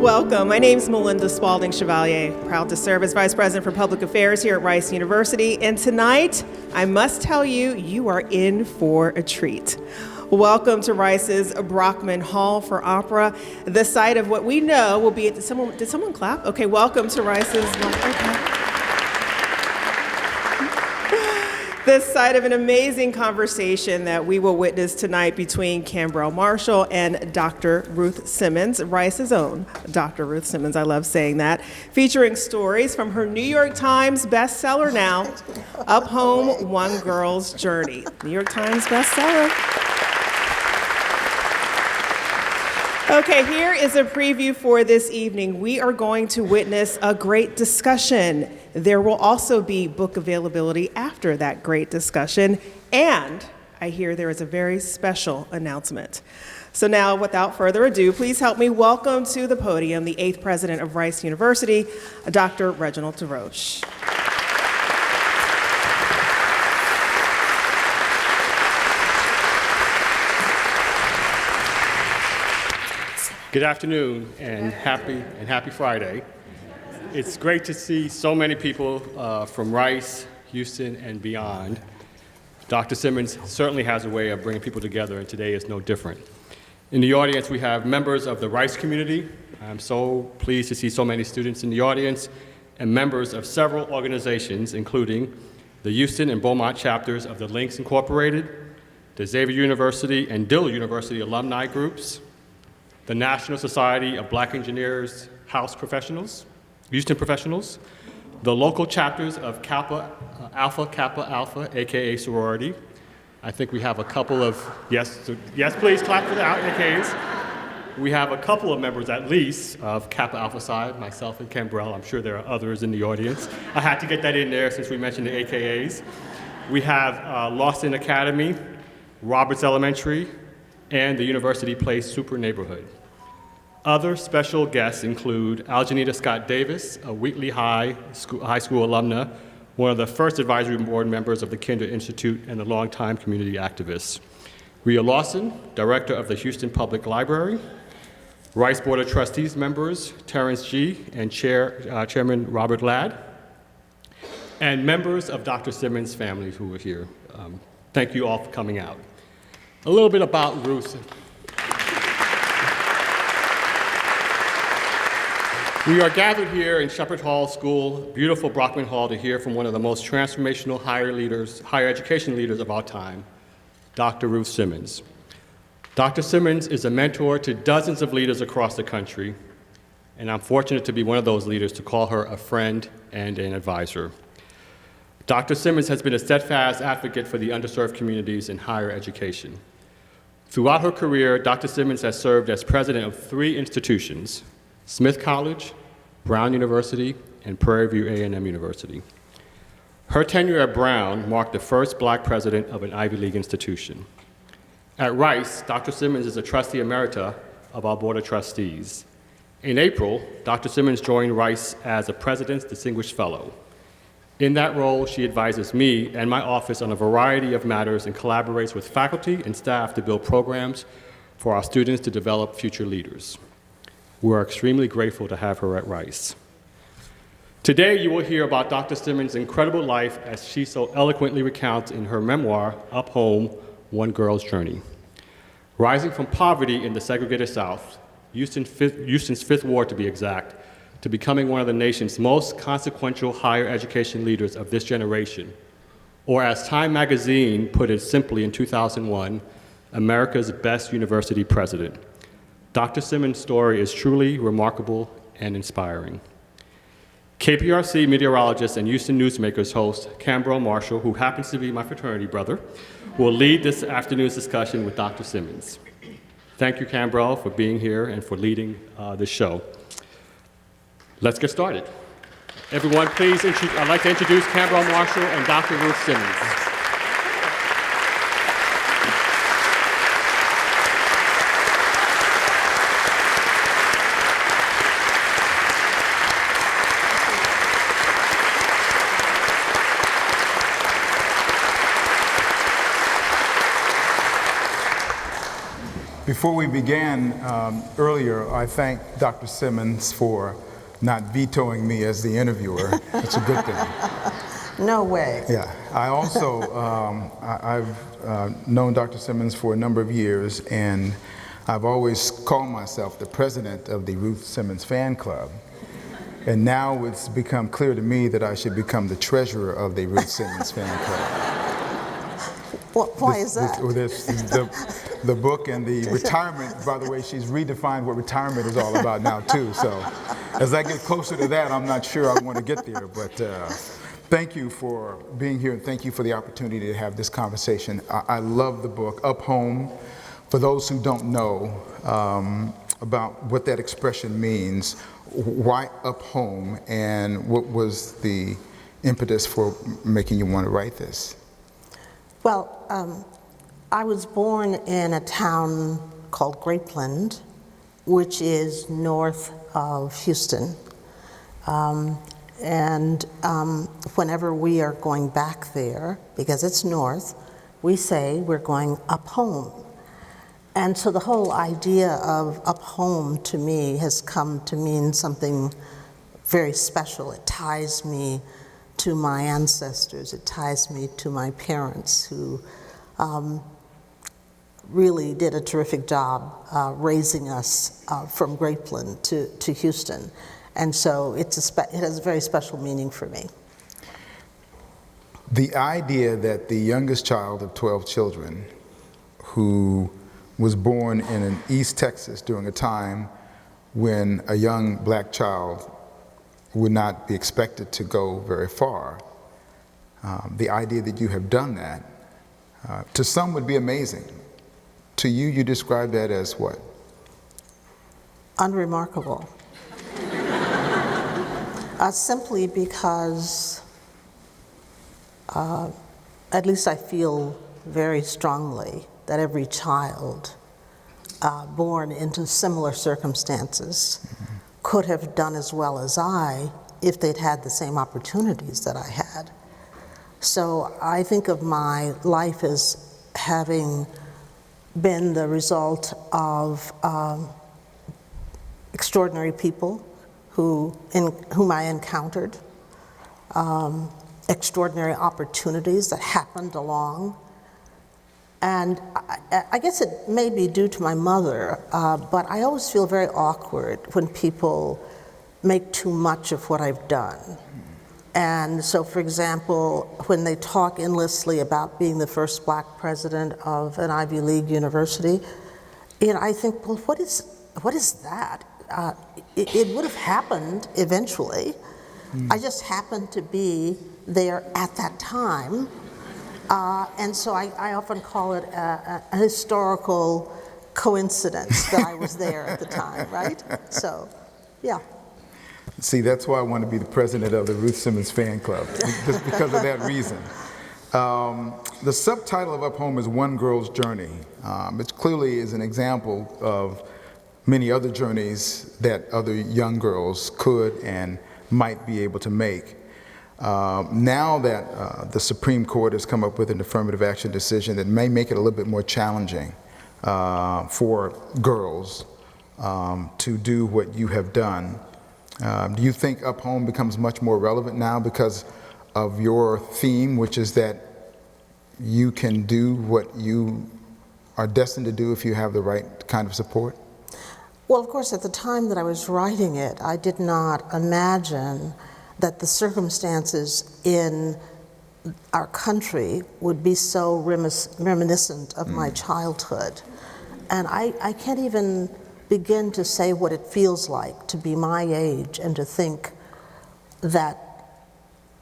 Welcome. My name is Melinda Spalding Chevalier, proud to serve as Vice President for Public Affairs here at Rice University. And tonight, I must tell you, you are in for a treat. Welcome to Rice's Brockman Hall for Opera, the site of what we know will be, did someone clap? Okay, welcome to Rice's, the site of an amazing conversation that we will witness tonight between Cambrell Marshall and Dr. Ruth Simmons, Rice's own Dr. Ruth Simmons, I love saying that, featuring stories from her New York Times bestseller now, Up Home, One Girl's Journey. New York Times bestseller. Okay, here is a preview for this evening. We are going to witness a great discussion. There will also be book availability after that great discussion, and I hear there is a very special announcement. So now, without further ado, please help me welcome to the podium the 8th president of Rice University, Dr. Reginald DeRoche. Good afternoon and happy Friday. It's great to see so many people from Rice, Houston, and beyond. Dr. Simmons certainly has a way of bringing people together, and today is no different. In the audience, we have members of the Rice community. I'm so pleased to see so many students in the audience, and members of several organizations, including the Houston and Beaumont chapters of the Links Incorporated, the Xavier University and Dillard University alumni groups, the National Society of Black Engineers House Professionals, Houston Professionals, the local chapters of Alpha Kappa Alpha, AKA sorority. I think we have a couple of, yes, please clap for the AKAs. We have a couple of members at least of Kappa Alpha Psi, myself and Cambrell. I'm sure there are others in the audience. I had to get that in there since we mentioned the AKAs. We have Lawson Academy, Roberts Elementary, and the University Place Super Neighborhood. Other special guests include Aljanita Scott Davis, a Wheatley High School alumna, one of the first advisory board members of the Kinder Institute and a longtime community activist. Rhea Lawson, director of the Houston Public Library. Rice Board of Trustees members, Terrence G. and Chairman Robert Ladd. And members of Dr. Simmons' family who are here. Thank you all for coming out. A little bit about Ruth. We are gathered here in Shepherd Hall School, beautiful Brockman Hall, to hear from one of the most transformational higher education leaders of our time, Dr. Ruth Simmons. Dr. Simmons is a mentor to dozens of leaders across the country, and I'm fortunate to be one of those leaders to call her a friend and an advisor. Dr. Simmons has been a steadfast advocate for the underserved communities in higher education. Throughout her career, Dr. Simmons has served as president of 3 institutions, Smith College, Brown University, and Prairie View A&M University. Her tenure at Brown marked the first Black president of an Ivy League institution. At Rice, Dr. Simmons is a trustee emerita of our Board of Trustees. In April, Dr. Simmons joined Rice as a President's Distinguished Fellow. In that role, she advises me and my office on a variety of matters and collaborates with faculty and staff to build programs for our students to develop future leaders. We are extremely grateful to have her at Rice. Today, you will hear about Dr. Simmons' incredible life as she so eloquently recounts in her memoir, Up Home, One Girl's Journey. Rising from poverty in the segregated South, Houston's 5th Ward to be exact, to becoming one of the nation's most consequential higher education leaders of this generation, or as Time magazine put it simply in 2001, America's best university president. Dr. Simmons' story is truly remarkable and inspiring. KPRC meteorologist and Houston Newsmakers host Cambrell Marshall, who happens to be my fraternity brother, will lead this afternoon's discussion with Dr. Simmons. Thank you, Cambrell, for being here and for leading this show. Let's get started. Everyone, please, I'd like to introduce Cambrell Marshall and Dr. Ruth Simmons. Before we began earlier, I thank Dr. Simmons for not vetoing me as the interviewer. It's a good thing. No way. Yeah. I also, I've known Dr. Simmons for a number of years, and I've always called myself the president of the Ruth Simmons fan club. And now it's become clear to me that I should become the treasurer of the Ruth Simmons fan club. Why is that? The book and the retirement, by the way, she's redefined what retirement is all about now too. So as I get closer to that, I'm not sure I want to get there, but thank you for being here and thank you for the opportunity to have this conversation. I love the book, Up Home. For those who don't know about what that expression means, why Up Home, and what was the impetus for making you want to write this? Well, I was born in a town called Grapeland, which is north of Houston. Whenever we are going back there, because it's north, we say we're going up home. And so the whole idea of up home to me has come to mean something very special. It ties me to my ancestors. It ties me to my parents who really did a terrific job raising us from Grapeland to Houston. And so it has a very special meaning for me. The idea that the youngest child of 12 children who was born in East Texas during a time when a young black child would not be expected to go very far, the idea that you have done that, to some would be amazing. To you, you describe that as what? Unremarkable. Simply because, at least I feel very strongly that every child born into similar circumstances could have done as well as I if they'd had the same opportunities that I had. So I think of my life as having been the result of extraordinary people whom I encountered, extraordinary opportunities that happened along. And I guess it may be due to my mother, but I always feel very awkward when people make too much of what I've done. And so, for example, when they talk endlessly about being the first black president of an Ivy League university, I think, well, what is that? It would have happened eventually. I just happened to be there at that time. And so I often call it a historical coincidence that I was there at the time, right? So, yeah. See, that's why I want to be the president of the Ruth Simmons fan club, just because of that reason. The subtitle of Up Home is One Girl's Journey. It clearly is an example of many other journeys that other young girls could and might be able to make. Now that the Supreme Court has come up with an affirmative action decision that may make it a little bit more challenging for girls to do what you have done, do you think Up Home becomes much more relevant now because of your theme, which is that you can do what you are destined to do if you have the right kind of support? Well, of course, at the time that I was writing it, I did not imagine that the circumstances in our country would be so reminiscent of my childhood. And I can't even begin to say what it feels like to be my age and to think that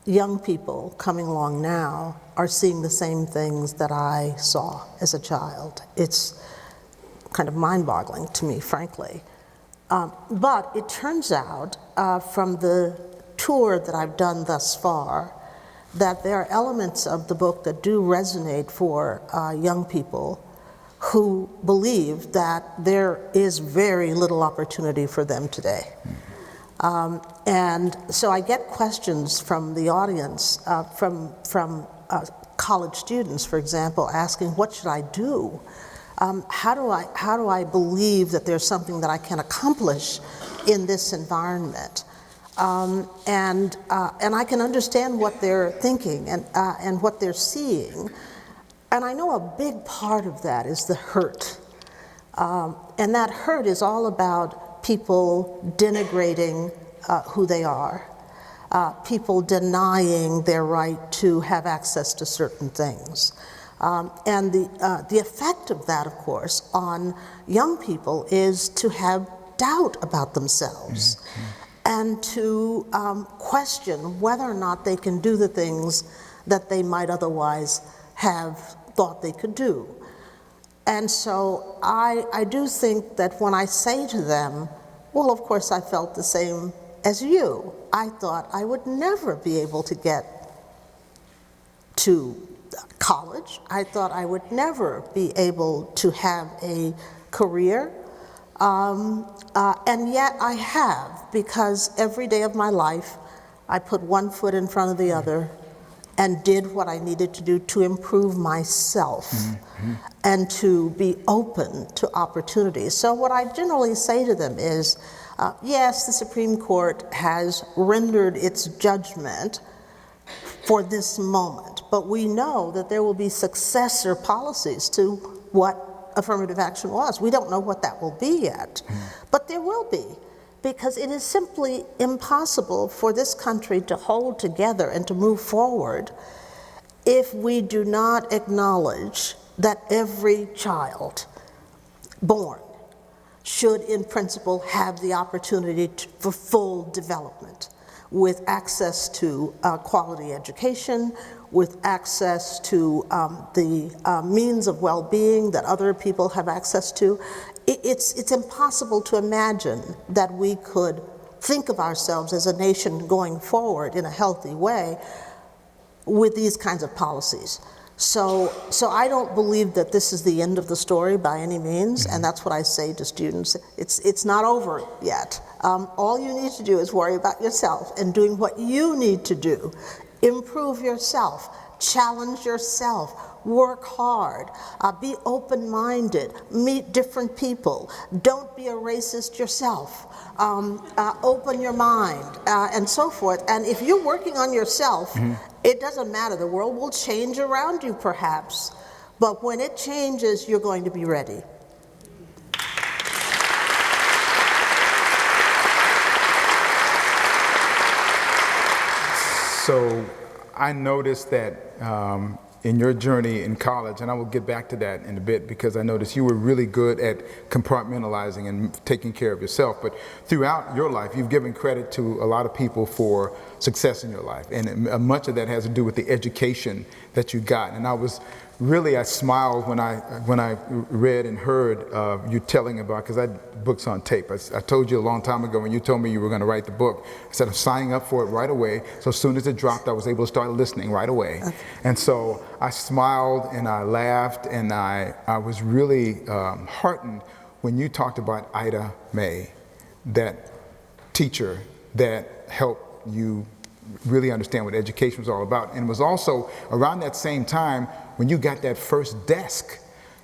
young people coming along now are seeing the same things that I saw as a child. It's kind of mind-boggling to me, frankly. But it turns out from the tour that I've done thus far that there are elements of the book that do resonate for young people who believe that there is very little opportunity for them today. And so I get questions from the audience, from college students, for example, asking, what should I do How do I believe that there's something that I can accomplish in this environment? And I can understand what they're thinking and what they're seeing. And I know a big part of that is the hurt. And that hurt is all about people denigrating who they are, people denying their right to have access to certain things. And the effect of that, of course, on young people is to have doubt about themselves and to question whether or not they can do the things that they might otherwise have thought they could do. And so I do think that when I say to them, well, of course I felt the same as you. I thought I would never be able to get to college. I thought I would never be able to have a career. And yet I have, because every day of my life I put one foot in front of the other and did what I needed to do to improve myself and to be open to opportunities. So what I generally say to them is, yes, the Supreme Court has rendered its judgment for this moment, but we know that there will be successor policies to what affirmative action was. We don't know what that will be yet, but there will be, because it is simply impossible for this country to hold together and to move forward if we do not acknowledge that every child born should, in principle, have the opportunity for full development, with access to quality education, with access to the means of well-being that other people have access to. It's impossible to imagine that we could think of ourselves as a nation going forward in a healthy way with these kinds of policies. So I don't believe that this is the end of the story by any means, and that's what I say to students. It's not over yet. All you need to do is worry about yourself and doing what you need to do. Improve yourself, challenge yourself, work hard, be open-minded, meet different people, don't be a racist yourself, open your mind, and so forth. And if you're working on yourself, it doesn't matter. The world will change around you, perhaps, but when it changes, you're going to be ready. So I noticed that in your journey in college, and I will get back to that in a bit, because I noticed you were really good at compartmentalizing and taking care of yourself. But throughout your life, you've given credit to a lot of people for success in your life, and much of that has to do with the education that you got. And I smiled when I read and heard you telling about, because I had books on tape. I told you a long time ago when you told me you were going to write the book, I said I'm signing up for it right away. So as soon as it dropped, I was able to start listening right away. Okay. And so I smiled and I laughed, and I was really heartened when you talked about Ida May, that teacher that helped you really understand what education was all about. And it was also around that same time when you got that first desk.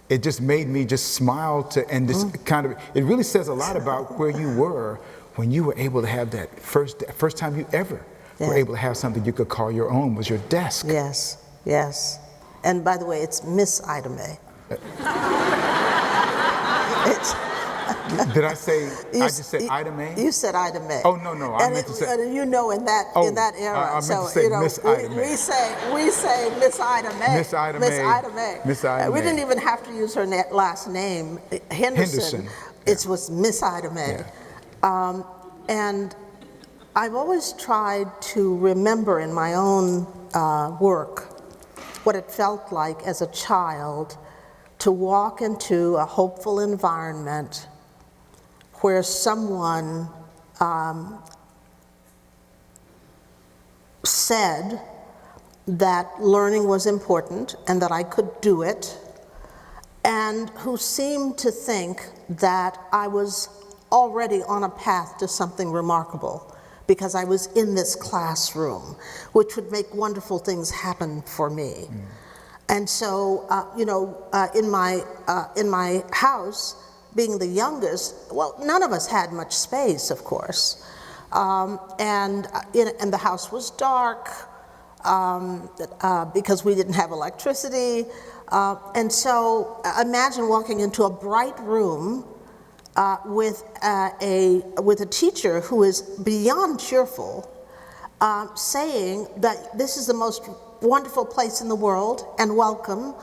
It just made me just smile and this it really says a lot about where you were when you were able to have that first time you ever were able to have something you could call your own, was your desk. Yes, yes. And by the way, it's Miss Ida May. Did I say, I just said Ida May? You said Ida May. Oh, no, I meant to say. And you know, in that era. I meant to say Miss Ida May. We say Miss Ida May. Miss Ida May. Miss Ida May. Miss Ida May. We didn't even have to use her last name, Henderson. Yeah. It was Miss Ida May. Yeah. And I've always tried to remember in my own work what it felt like as a child to walk into a hopeful environment where someone said that learning was important and that I could do it, and who seemed to think that I was already on a path to something remarkable because I was in this classroom, which would make wonderful things happen for me. And so, in my house, being the youngest, well, none of us had much space, of course. And the house was dark because we didn't have electricity. And so imagine walking into a bright room with a teacher who is beyond cheerful, saying that this is the most wonderful place in the world and welcome,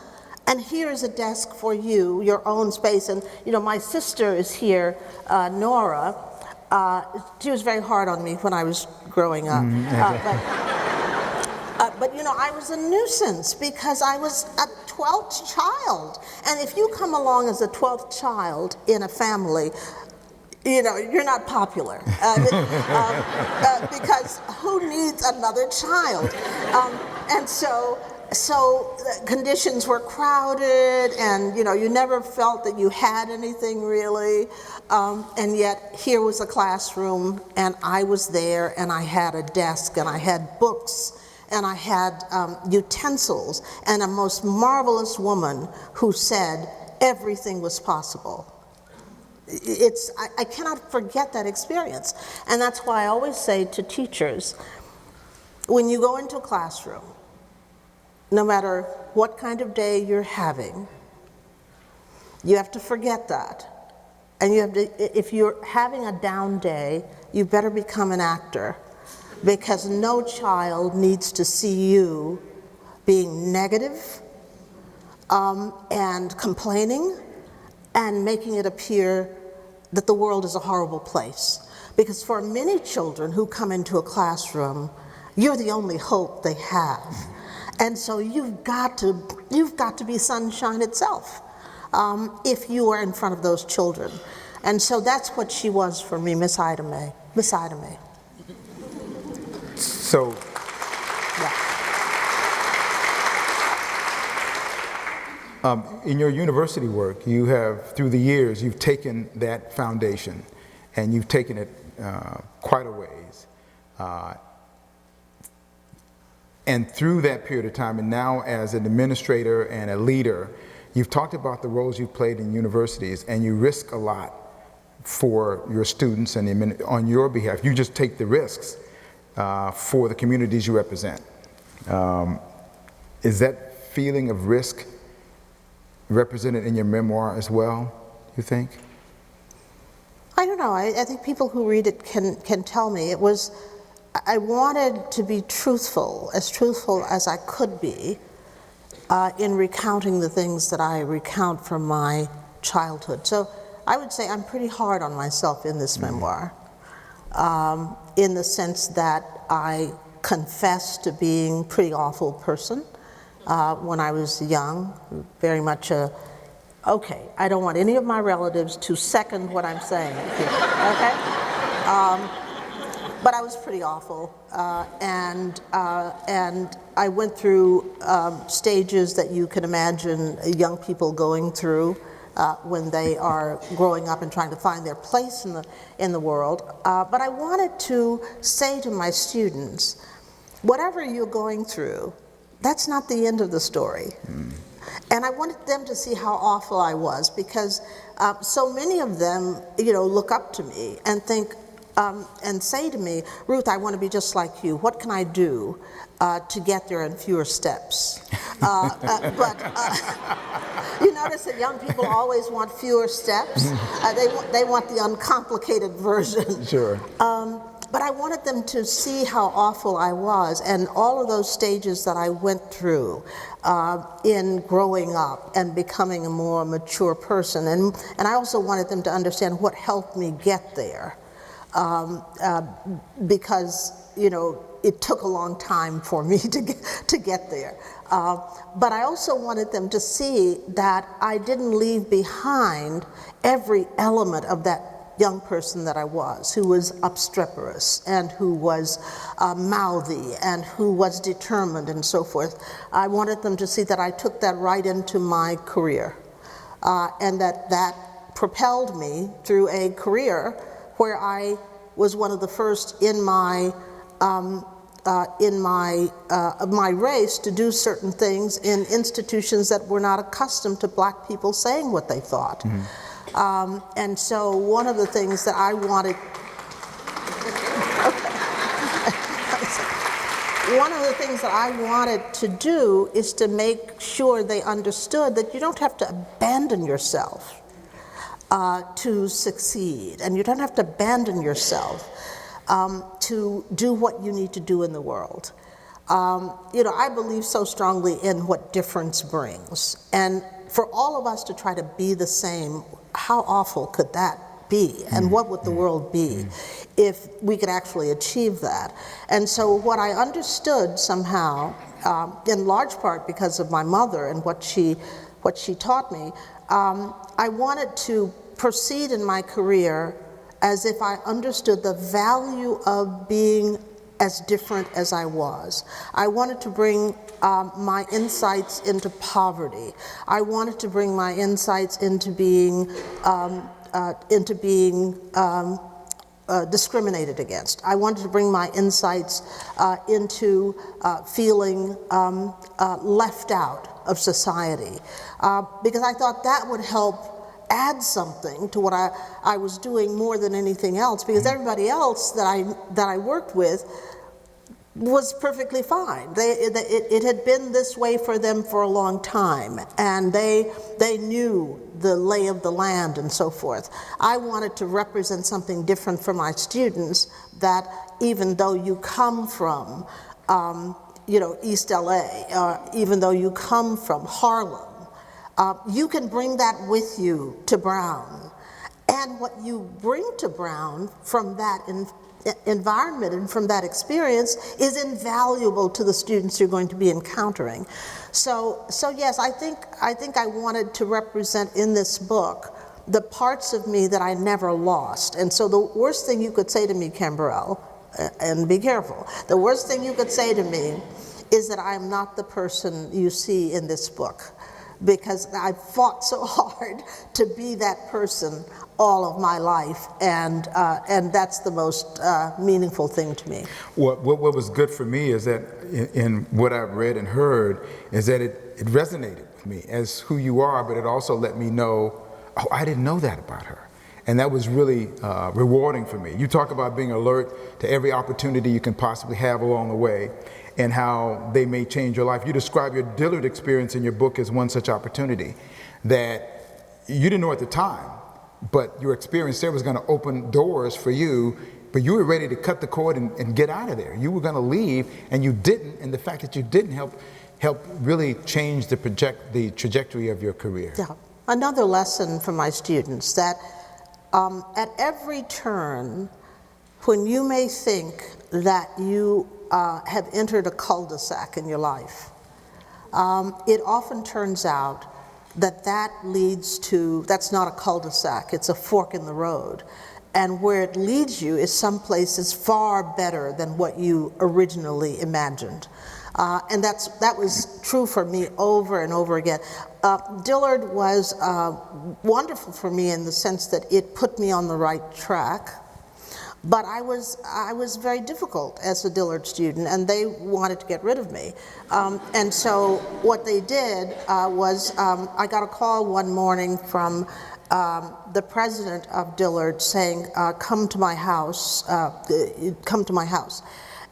and here is a desk for you, your own space. And my sister is here, Nora. She was very hard on me when I was growing up. But I was a nuisance because I was a 12th child. And if you come along as a 12th child in a family, you're not popular because who needs another child? And so the conditions were crowded, and you never felt that you had anything really. And yet here was a classroom, and I was there, and I had a desk, and I had books, and I had utensils, and a most marvelous woman who said everything was possible. I cannot forget that experience. And that's why I always say to teachers, when you go into a classroom, no matter what kind of day you're having, you have to forget that. And if you're having a down day, you better become an actor, because no child needs to see you being negative and complaining and making it appear that the world is a horrible place. Because for many children who come into a classroom, you're the only hope they have. And so you've got to be sunshine itself if you are in front of those children. And so that's what she was for me, Miss Ida May. Miss Ida May. So, in your university work, you have, through the years, you've taken that foundation and you've taken it quite a ways. And through that period of time, and now as an administrator and a leader, you've talked about the roles you've played in universities, and you risk a lot for your students and on your behalf. You just take the risks for the communities you represent. Is that feeling of risk represented in your memoir as well, you think? I don't know. I think people who read it can tell me. I wanted to be truthful as I could be in recounting the things that I recount from my childhood. So I would say I'm pretty hard on myself in this memoir, in the sense that I confess to being a pretty awful person when I was young, very much okay, I don't want any of my relatives to second what I'm saying here, okay? But I was pretty awful, and I went through stages that you can imagine young people going through when they are growing up and trying to find their place in the world. But I wanted to say to my students, whatever you're going through, that's not the end of the story. And I wanted them to see how awful I was, because so many of them, look up to me and think, and say to me, Ruth, I want to be just like you. What can I do to get there in fewer steps? But you notice that young people always want fewer steps. They want the uncomplicated version. Sure. But I wanted them to see how awful I was, and all of those stages that I went through in growing up and becoming a more mature person. And I also wanted them to understand what helped me get there. Because it took a long time for me to get there. But I also wanted them to see that I didn't leave behind every element of that young person that I was, who was obstreperous and who was mouthy and who was determined and so forth. I wanted them to see that I took that right into my career, and that propelled me through a career where I was one of the first in my in my race to do certain things in institutions that were not accustomed to black people saying what they thought. And so one of the things that I wanted, one of the things that I wanted to do is to make sure they understood that you don't have to abandon yourself to succeed, and you don't have to abandon yourself to do what you need to do in the world. I believe so strongly in what difference brings, and for all of us to try to be the same, how awful could that be, and what would the world be if we could actually achieve that? And so what I understood somehow, in large part because of my mother and what she taught me, I wanted to proceed in my career as if I understood the value of being as different as I was. I wanted to bring my insights into poverty. I wanted to bring my insights into being discriminated against. I wanted to bring my insights into feeling left out of society, because I thought that would help add something to what I was doing more than anything else, because everybody else that I worked with was perfectly fine. It had been this way for them for a long time, and they knew the lay of the land and so forth. I wanted to represent something different for my students, that even though you come from East LA, even though you come from Harlem, you can bring that with you to Brown. And what you bring to Brown from that environment and from that experience is invaluable to the students you're going to be encountering. So yes, I think I wanted to represent in this book the parts of me that I never lost. And so the worst thing you could say to me, Camberell, and be careful, the worst thing you could say to me is that I'm not the person you see in this book, because I fought so hard to be that person all of my life, and that's the most meaningful thing to me. What was good for me is that in what I've read and heard is that it resonated with me as who you are, but it also let me know, oh, I didn't know that about her. And that was really rewarding for me. You talk about being alert to every opportunity you can possibly have along the way and how they may change your life. You describe your Dillard experience in your book as one such opportunity that you didn't know at the time, but your experience there was going to open doors for you, but you were ready to cut the cord and get out of there. You were going to leave, and you didn't, and the fact that you didn't help really change the trajectory of your career. Yeah. Another lesson for my students, that at every turn, when you may think that you have entered a cul-de-sac in your life, it often turns out that leads to, that's not a cul-de-sac, it's a fork in the road. And where it leads you is someplace that's far better than what you originally imagined. And that was true for me over and over again. Dillard was wonderful for me in the sense that it put me on the right track. But I was very difficult as a Dillard student, and they wanted to get rid of me. And so what they did was, I got a call one morning from the president of Dillard saying, come to my house, come to my house.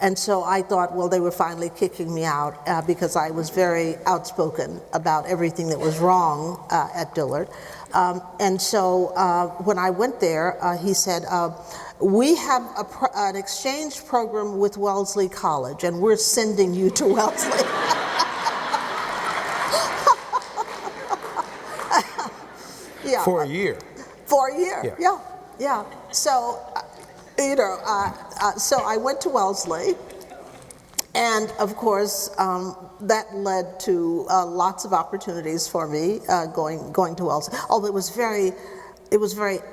And so I thought, well, they were finally kicking me out because I was very outspoken about everything that was wrong at Dillard. And so when I went there, he said, we have an exchange program with Wellesley College, and we're sending you to Wellesley. Yeah. For a year. For a year, yeah. So, so I went to Wellesley, and of course, that led to lots of opportunities for me going to Wellesley. Although it was very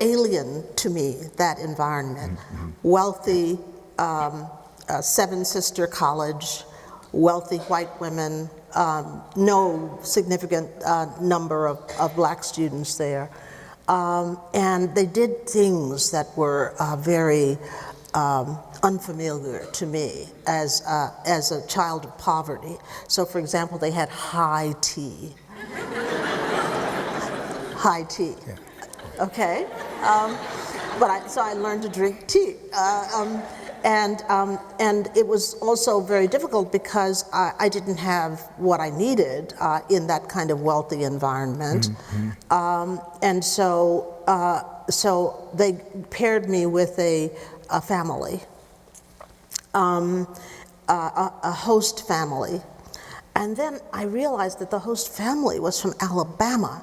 alien to me, that environment. Mm-hmm. Wealthy, seven-sister college, wealthy white women, no significant number of black students there. And they did things that were very unfamiliar to me as a child of poverty. So, for example, they had high tea. High tea. Yeah. Okay. So I learned to drink tea. And it was also very difficult because I didn't have what I needed in that kind of wealthy environment. And so they paired me with a family, a host family. And then I realized that the host family was from Alabama.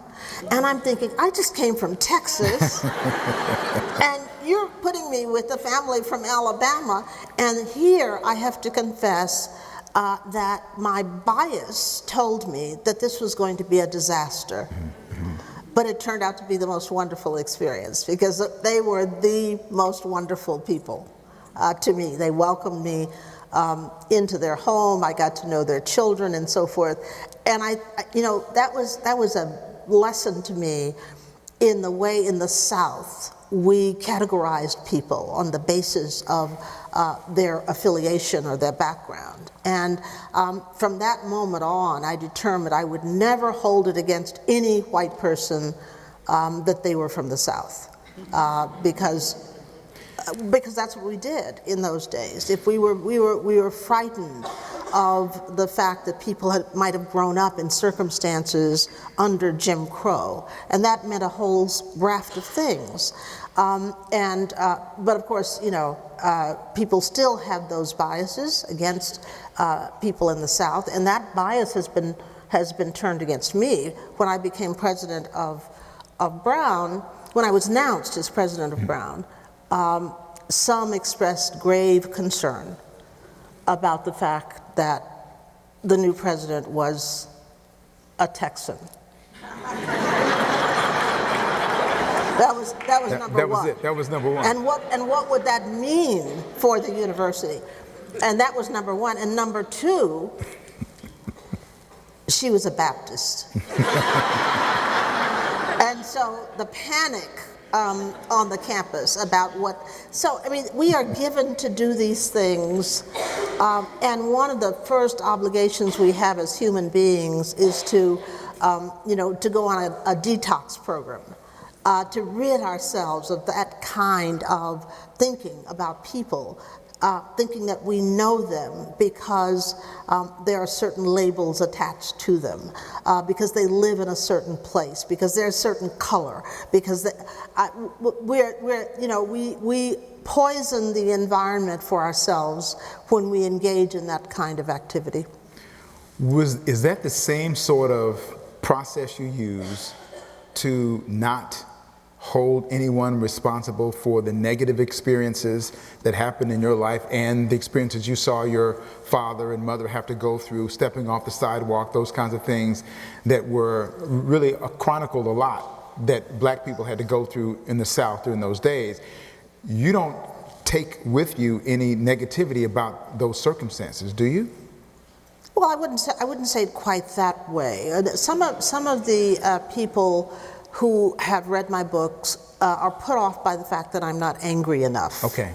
And I'm thinking, I just came from Texas, and you're putting me with a family from Alabama. And here I have to confess that my bias told me that this was going to be a disaster. But it turned out to be the most wonderful experience because they were the most wonderful people to me. They welcomed me into their home. I got to know their children and so forth. And that was a lesson to me in the way in the South we categorized people on the basis of their affiliation or their background. And from that moment on, I determined I would never hold it against any white person that they were from the South, because that's what we did in those days. If we were frightened of the fact that people might have grown up in circumstances under Jim Crow, and that meant a whole raft of things. But of course, people still have those biases against people in the South, and that bias has been turned against me when I became president of Brown. When I was announced as president of Brown, some expressed grave concern about the fact that the new president was a Texan. That was number one. That was number one. And what would that mean for the university? And that was number one. And number two, she was a Baptist. And so the panic on the campus about we are given to do these things, and one of the first obligations we have as human beings is to go on a detox program, to rid ourselves of that kind of thinking about people, thinking that we know them because there are certain labels attached to them, because they live in a certain place, because they're a certain color, because we poison the environment for ourselves when we engage in that kind of activity. Is that the same sort of process you use to not hold anyone responsible for the negative experiences that happened in your life and the experiences you saw your father and mother have to go through, stepping off the sidewalk, those kinds of things that were really chronicled a lot that black people had to go through in the South during those days? You don't take with you any negativity about those circumstances, do you? Well, I wouldn't say it quite that way. Some of the people who have read my books are put off by the fact that I'm not angry enough. Okay.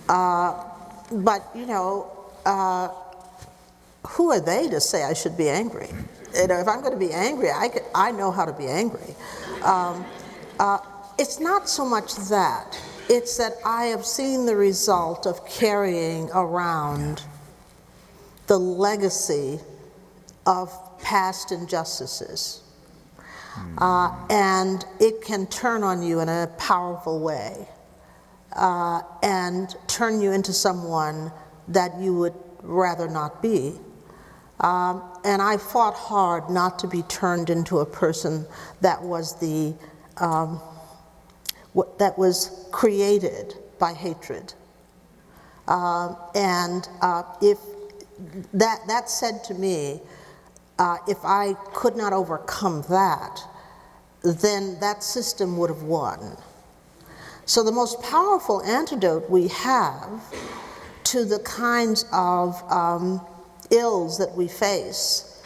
But who are they to say I should be angry? If I'm going to be angry, I know how to be angry. It's not so much that. It's that I have seen the result of carrying around the legacy of past injustices. And it can turn on you in a powerful way and turn you into someone that you would rather not be. And I fought hard not to be turned into a person that was that was created by hatred. If that said to me, if I could not overcome that, then that system would have won. So the most powerful antidote we have to the kinds of ills that we face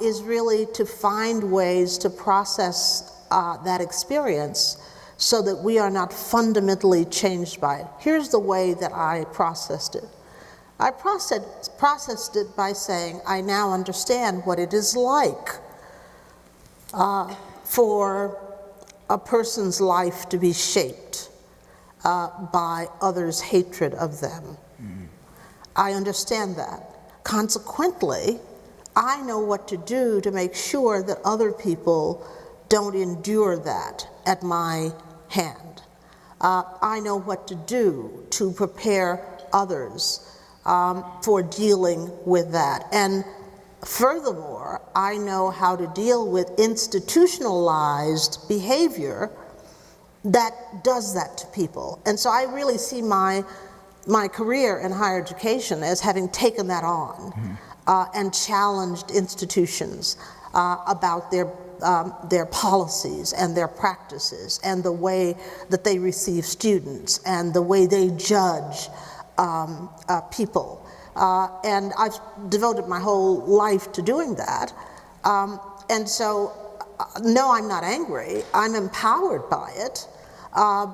is really to find ways to process that experience so that we are not fundamentally changed by it. Here's the way that I processed it. I processed it by saying, I now understand what it is like for a person's life to be shaped by others' hatred of them. Mm-hmm. I understand that. Consequently, I know what to do to make sure that other people don't endure that at my hand. I know what to do to prepare others for dealing with that. And furthermore, I know how to deal with institutionalized behavior that does that to people. And so I really see my career in higher education as having taken that on. Mm-hmm. And challenged institutions about their policies and their practices and the way that they receive students and the way they judge people. And I've devoted my whole life to doing that. And so, no, I'm not angry. I'm empowered by it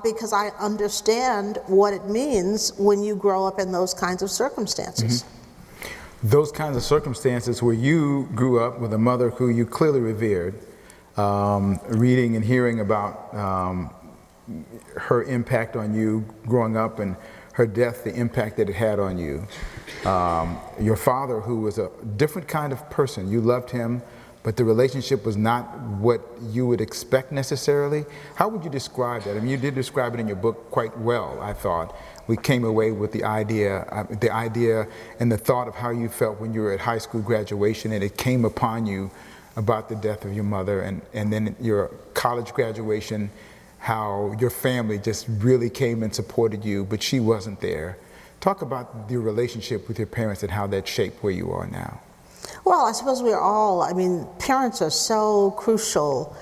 because I understand what it means when you grow up in those kinds of circumstances. Mm-hmm. Those kinds of circumstances where you grew up with a mother who you clearly revered, reading and hearing about her impact on you growing up and her death, the impact that it had on you. Your father, who was a different kind of person, you loved him, but the relationship was not what you would expect necessarily. How would you describe that? I mean, you did describe it in your book quite well, I thought. We came away with the idea and the thought of how you felt when you were at high school graduation and it came upon you about the death of your mother, and then your college graduation, how your family just really came and supported you, but she wasn't there. Talk about your relationship with your parents and how that shaped where you are now. Well, I suppose we're all, parents are so crucial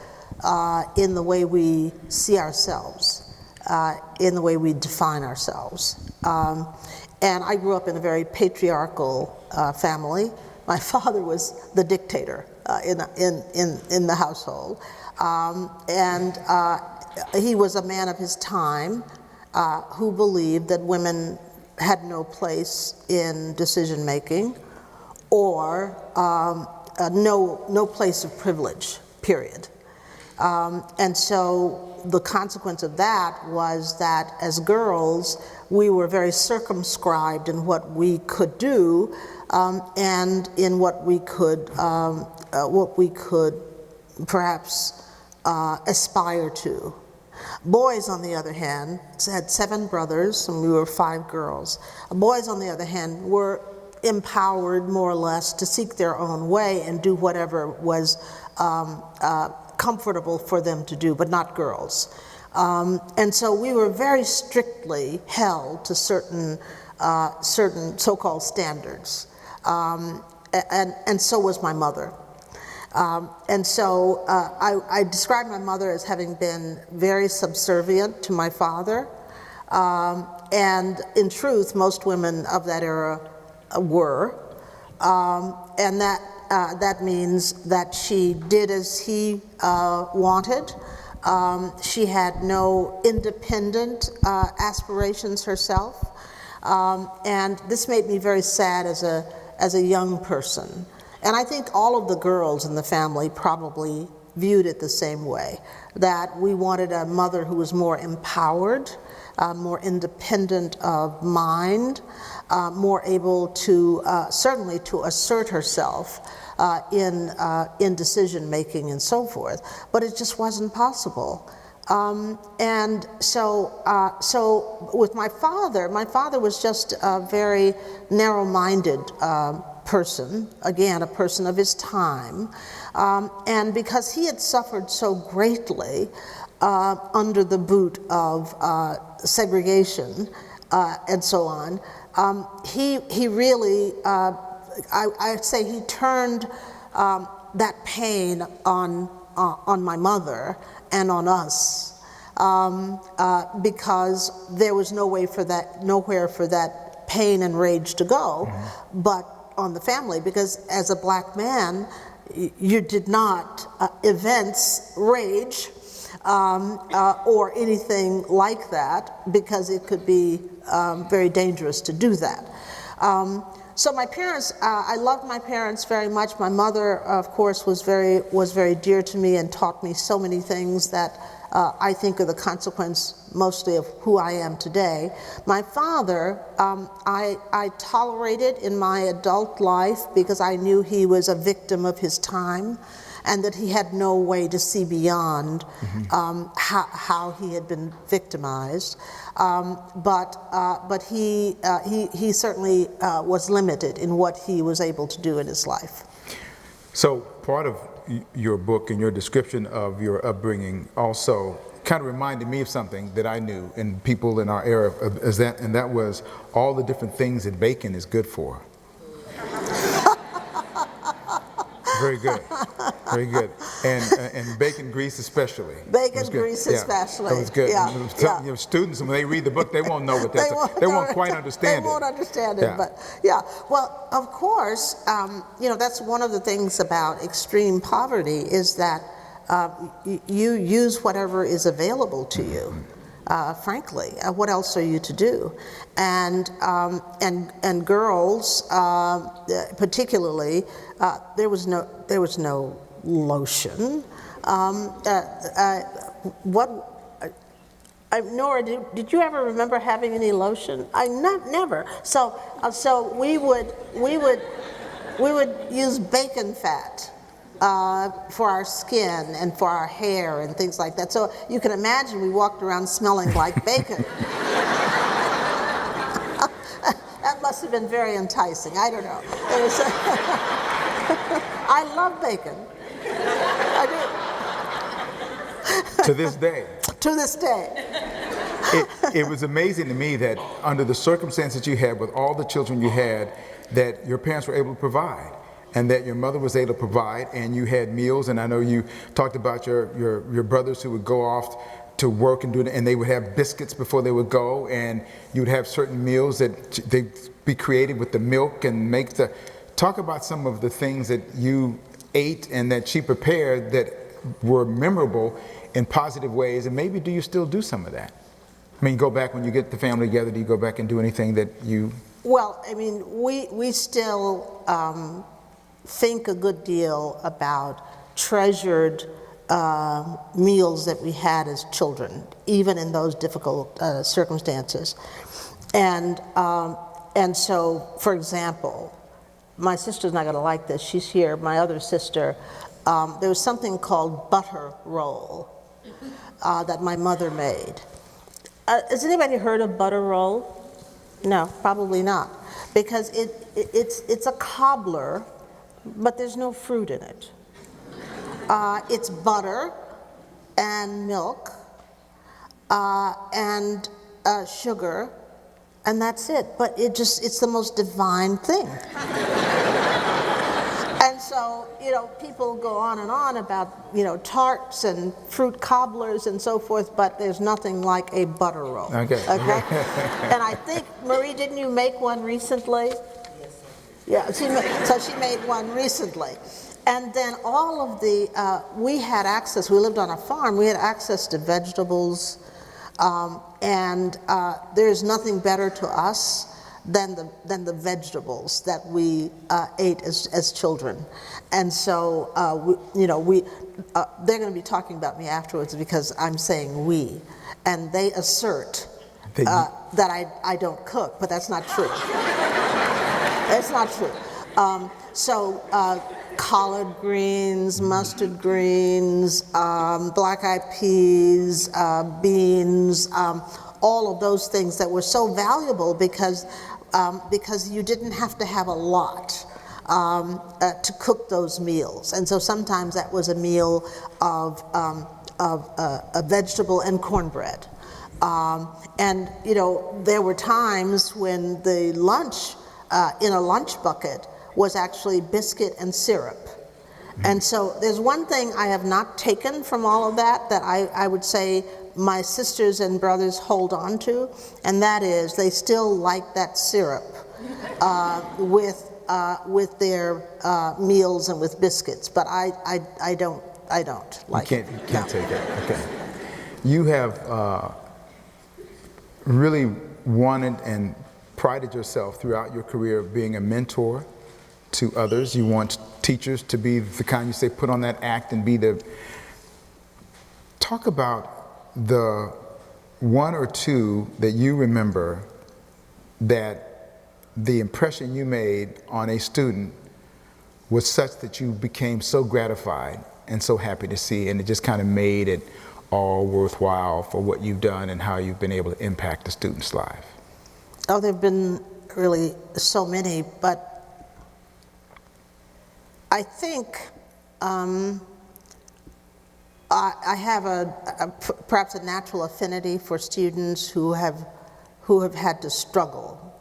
in the way we see ourselves. In the way we define ourselves. And I grew up in a very patriarchal family. My father was the dictator in the household. And he was a man of his time who believed that women had no place in decision making or no place of privilege, period. And so the consequence of that was that as girls, we were very circumscribed in what we could do and in what we could perhaps aspire to. Boys, on the other hand, had 7 brothers and we were 5 girls. Boys, on the other hand, were empowered more or less to seek their own way and do whatever was comfortable for them to do, but not girls. And so we were very strictly held to certain so-called standards. And so was my mother. And so I describe my mother as having been very subservient to my father. And in truth, most women of that era were. And that means that she did as he wanted. She had no independent aspirations herself. And this made me very sad as a young person. And I think all of the girls in the family probably viewed it the same way, that we wanted a mother who was more empowered, more independent of mind, more able to, certainly to assert herself in decision making and so forth, but it just wasn't possible. And so with my father was just a very narrow-minded person, again, a person of his time, and because he had suffered so greatly under the boot of segregation and so on, he really, I'd say he turned that pain on my mother and on us because there was nowhere for that pain and rage to go, but on the family, because as a black man, you did not evince rage or anything like that, because it could be very dangerous to do that. So my parents, I loved my parents very much. My mother, of course, was very dear to me and taught me so many things that I think are the consequence mostly of who I am today. My father, I tolerated in my adult life because I knew he was a victim of his time, and that he had no way to see beyond how he had been victimized. But he certainly was limited in what he was able to do in his life. So part of your book and your description of your upbringing also kind of reminded me of something that I knew and people in our era, and that was all the different things that bacon is good for. Very good, very good, and bacon grease especially. Bacon grease especially. That was good. Yeah. You know, students, when they read the book, they won't know what that's. They won't quite understand it. They won't understand it, but yeah. Well, of course, you know, that's one of the things about extreme poverty is that you use whatever is available to you. Frankly, what else are you to do? And girls, particularly, there was no lotion. Nora, did you ever remember having any lotion? Never. So we would use bacon fat for our skin and for our hair and things like that. So you can imagine we walked around smelling like bacon. That must have been very enticing. I don't know. It was, I love bacon. I do. To this day. To this day. It was amazing to me that under the circumstances you had with all the children you had, that your parents were able to provide, and that your mother was able to provide, and you had meals. And I know you talked about your brothers who would go off to work and do it, and they would have biscuits before they would go, and you would have certain meals that they'd be created with the milk and make the. Talk about some of the things that you ate and that she prepared that were memorable in positive ways, and maybe do you still do some of that? I mean, go back when you get the family together, do you go back and do anything that you... Well, I mean, we still think a good deal about treasured meals that we had as children, even in those difficult circumstances. And so, for example, my sister's not going to like this, she's here, my other sister, there was something called butter roll that my mother made. Has anybody heard of butter roll? No, probably not, because it's a cobbler, but there's no fruit in it. It's butter and milk and sugar, and that's it. But it's the most divine thing. And so, you know, people go on and on about, you know, tarts and fruit cobblers and so forth, but there's nothing like a butter roll. Okay. And I think, Marie, didn't you make one recently? Yes. Yeah, so she made one recently. And then all of the, we had access, we lived on a farm, we had access to vegetables, and there's nothing better to us than the vegetables that we ate as children. And so, they're going to be talking about me afterwards because I'm saying we, and they assert that I don't cook, but that's not true. That's not true. Collard greens, mustard greens, black-eyed peas, beans, all of those things that were so valuable because you didn't have to have a lot to cook those meals. And so sometimes that was a meal of a vegetable and cornbread. And, you know, there were times when the lunch in a lunch bucket was actually biscuit and syrup. And so there's one thing I have not taken from all of that I would say my sisters and brothers hold on to, and that is they still like that syrup with their meals and with biscuits, but I don't like it. You can't take it, okay. you have really wanted and prided yourself throughout your career of being a mentor to others. You want teachers to be the kind you say put on that act and be the... Talk about the one or two that you remember that the impression you made on a student was such that you became so gratified and so happy to see, and it just kind of made it all worthwhile for what you've done and how you've been able to impact the student's life. Oh, there have been really so many, but I think I have perhaps a natural affinity for students who have had to struggle,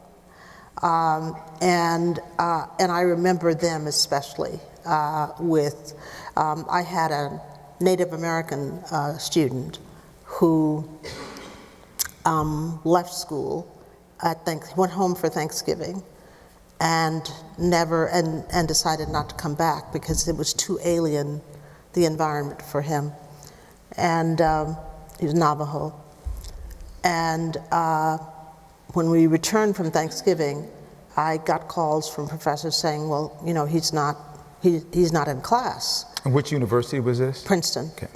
and I remember them especially with. I had a Native American student who left school. Went home for Thanksgiving, and decided not to come back because it was too alien, the environment for him. And he was Navajo. And when we returned from Thanksgiving, I got calls from professors saying, well, you know, he's not in class. And which university was this? Princeton. Okay.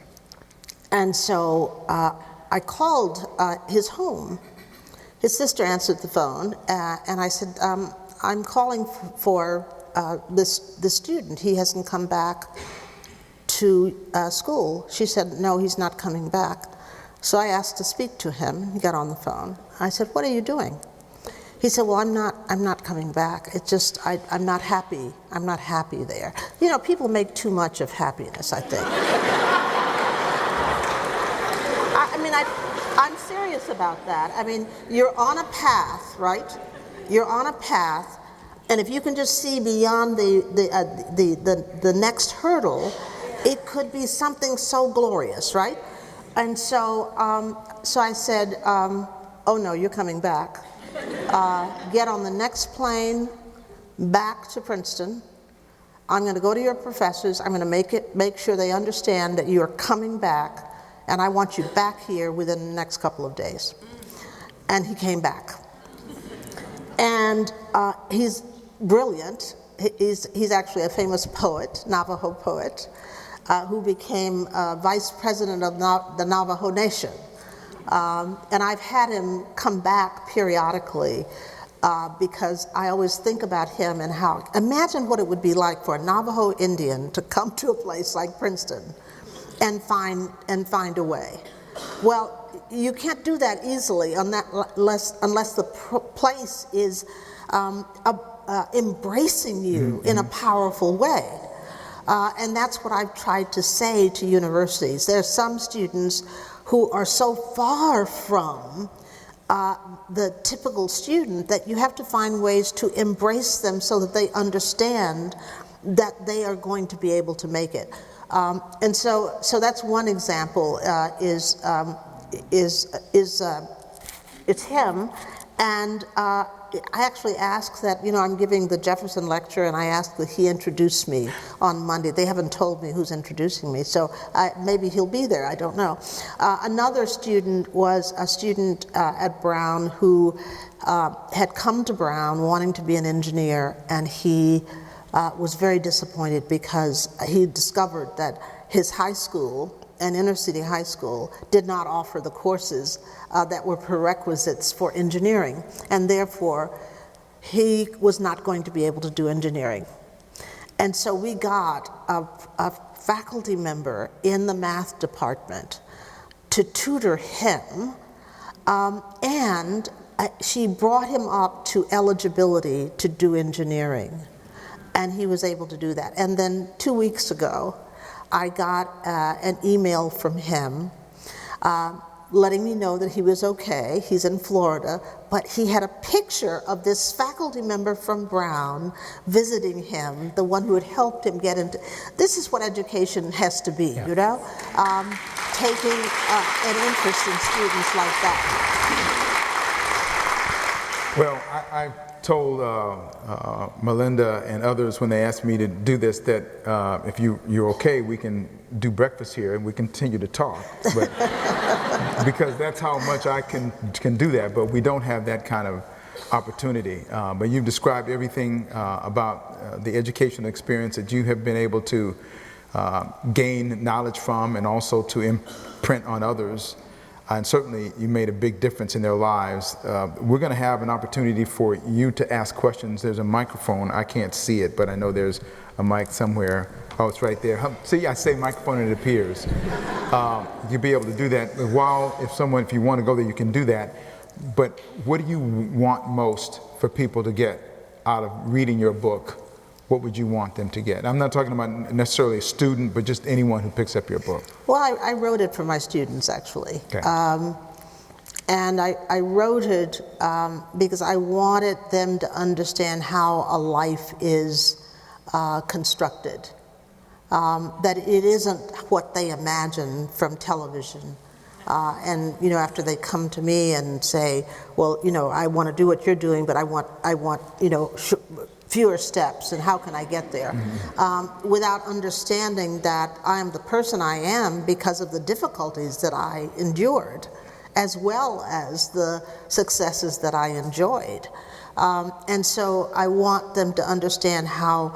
And so I called his home. His sister answered the phone, and I said, I'm calling for this student. He hasn't come back to school. She said, no, he's not coming back. So I asked to speak to him. He got on the phone. I said, what are you doing? He said, well, I'm not coming back. It's just, I'm not happy. I'm not happy there. You know, people make too much of happiness, I think. I'm serious about that. I mean, you're on a path, right? You're on a path, and if you can just see beyond the next hurdle, it could be something so glorious, right? And so I said, oh no, you're coming back. Get on the next plane back to Princeton. I'm going to go to your professors. I'm going to make sure they understand that you're coming back, and I want you back here within the next couple of days. And he came back. And he's brilliant. He's actually a famous poet, Navajo poet, who became vice president of the Navajo Nation. And I've had him come back periodically because I always think about him and how, imagine what it would be like for a Navajo Indian to come to a place like Princeton and find a way. Well, you can't do that easily unless the place is embracing you in a powerful way. And that's what I've tried to say to universities. There are some students who are so far from the typical student that you have to find ways to embrace them so that they understand that they are going to be able to make it. And so that's one example. It's him, and I actually asked that, you know, I'm giving the Jefferson lecture, and I asked that he introduce me on Monday. They haven't told me who's introducing me, so maybe he'll be there, I don't know. Another student was a student at Brown who had come to Brown wanting to be an engineer, and he was very disappointed because he discovered that his high school, an inner city high school, did not offer the courses that were prerequisites for engineering, and therefore he was not going to be able to do engineering. And so we got a faculty member in the math department to tutor him, and she brought him up to eligibility to do engineering, and he was able to do that. And then 2 weeks ago, I got an email from him letting me know that he was okay. He's in Florida, but he had a picture of this faculty member from Brown visiting him, the one who had helped him get into. This is what education has to be, you know? Taking an interest in students like that. Well, I told Melinda and others when they asked me to do this that if you're okay, we can do breakfast here and we continue to talk. But because that's how much I can do that, but we don't have that kind of opportunity. But you've described everything about the educational experience that you have been able to gain knowledge from and also to imprint on others. And certainly you made a big difference in their lives. We're going to have an opportunity for you to ask questions. There's a microphone. I can't see it, but I know there's a mic somewhere. Oh, it's right there. See, I say microphone and it appears. You'll be able to do that. If you want to go there, you can do that. But what do you want most for people to get out of reading your book? What would you want them to get? I'm not talking about necessarily a student, but just anyone who picks up your book. Well, I wrote it for my students, actually. Okay. And I wrote it because I wanted them to understand how a life is constructed. That it isn't what they imagine from television. And after they come to me and say, well, I want to do what you're doing, but I want fewer steps, and how can I get there? Mm-hmm. Without understanding that I am the person I am because of the difficulties that I endured, as well as the successes that I enjoyed. And so I want them to understand how